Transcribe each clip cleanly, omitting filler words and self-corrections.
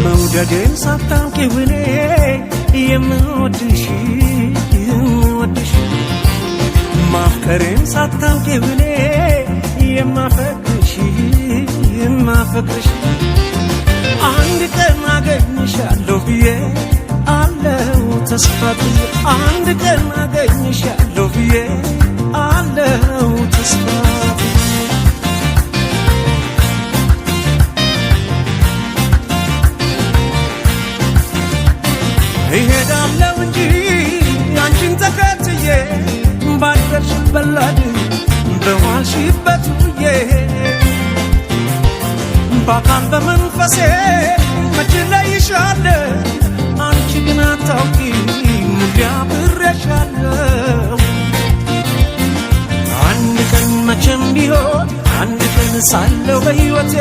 መውደዴን ሳታውቂው እኔ የምወድሽ ማፍቀሬን ሳታውቂው እኔ የማፈቅርሽ አንድ ቀን አገኝሻለሁ ብዬ አለው ተስፋ ብዬ አንድ ቀን አገኝሻለሁ ብዬ አለው ተስፋ እሄዳለሁ እንጂ አንቺን ተከትዬ ባደርሽበት ላድ በዋልሽበት ውዬ በአካል በመንፈሴ መች እለይሻለሁ አንቺ ግን አታውቂም አብሬሻለሁ አንድ ቀን መቼም ቢሆን አንድ ቀን ሳለሁ በሕይወቴ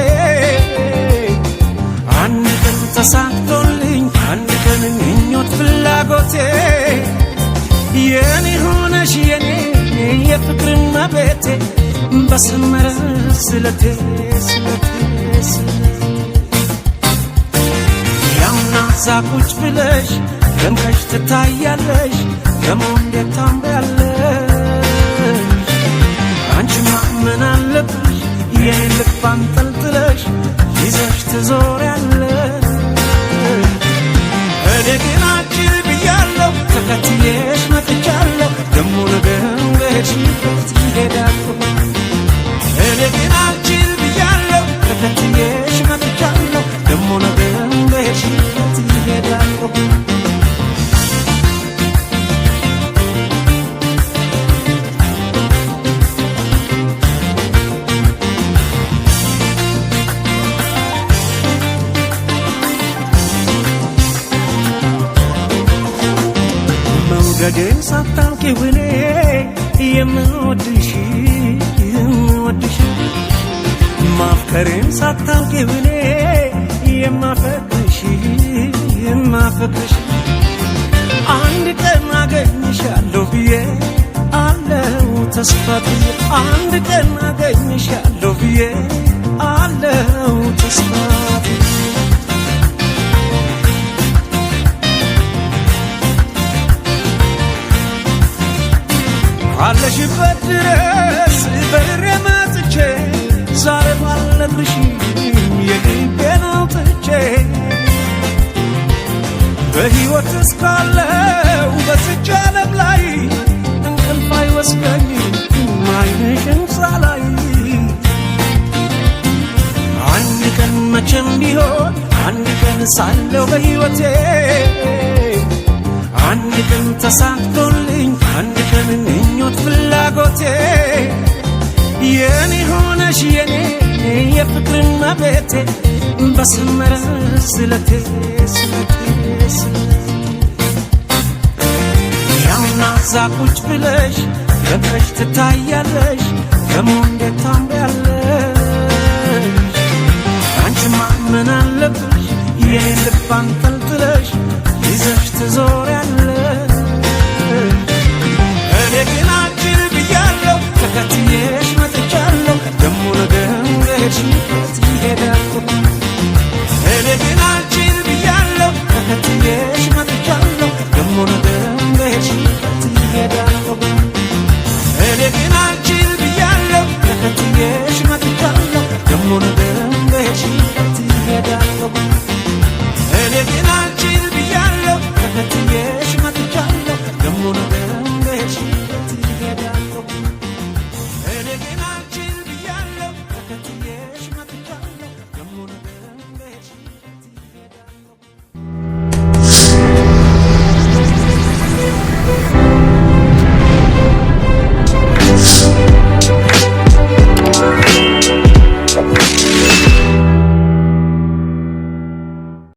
አንድ ቀን ተሳክቶልኝ አንድ ቀን ምኞት ፍላጎቴ የኔ ሆነሽ የኔ የፍቅር እመቤቴ በሰመረ ስለቴ ያምና ዛቁጭ ብለሽ ደምቀሽ ትታያለሽ ደሞ እንዴት ታምሪያለሽ አንቺማ ምን አለብሽ የኔ ልብ አንጠልጥለሽ ይዘሽ ትዞሪያለሽ እኔ ግን አጭር ብያለሁ ተከትዬሽ መጥቻለሁ ደሞ ነገም በሄድሽበት እሄዳለሁ እኔ ግን አጭር ብያለሁ ተከትዬሽ መጥቻለሁ ደሞ ነገም በሄድሽበት እሄዳለሁ መውደዴን ሳታውቂው እኔ የምወድሽ ማፍቀሬን ሳታውቂው እኔ የማፈቅርሽ አንድ ቀን አገኝሻለሁ ብዬ አለው ተስፋ ብዬ አንድ ቀን አገኝሻለሁ ብዬ አለው ተስፋ አለሽበት ድረስ በሬ መጥቼ ዛሬ ባልነግርሽም የልቤን አውጥቼ በሕይወት እስካለው በዚች ዓለም ላይ እንቅልፍ አይወስደኝም ዓይንሽን ሳላይ አንድ ቀን መቼም ቢሆን አንድ ቀን ሳለሁ በሕይወቴ አንድ ቀን ተሳክቶልኝ አንድ ቀን ምኞት ፍላጎቴ የኔ ሆነሽ የኔ የፍቅር እመቤቴ በሰመረ ስለቴ ያምና ዛቁጭ ብለሽ ደምቀሽ ትታያለሽ ደሞ እንዴት ታምሪያለሽ አንቺማ ምን አለብሽ የኔ ልብ አንጠልጥለሽ ይዘሽ ትዞሪያለሽ እኔ ግን አጭር ብያለሁ ተከትዬሽ መጥቻለሁ ደሞ ነገም በሄድሽበት እሄዳለሁ እኔ ግን አጭር ብያለሁ ተከትዬሽ መጥቻለሁ ደሞ ነገም በሄድሽበት እሄዳለሁ እኔ ግን አጭር ብያለሁ ተከትዬሽ መጥቻለሁ ደሞ ነገም በሄድሽበት እሄዳለሁ እኔ ግን አጭር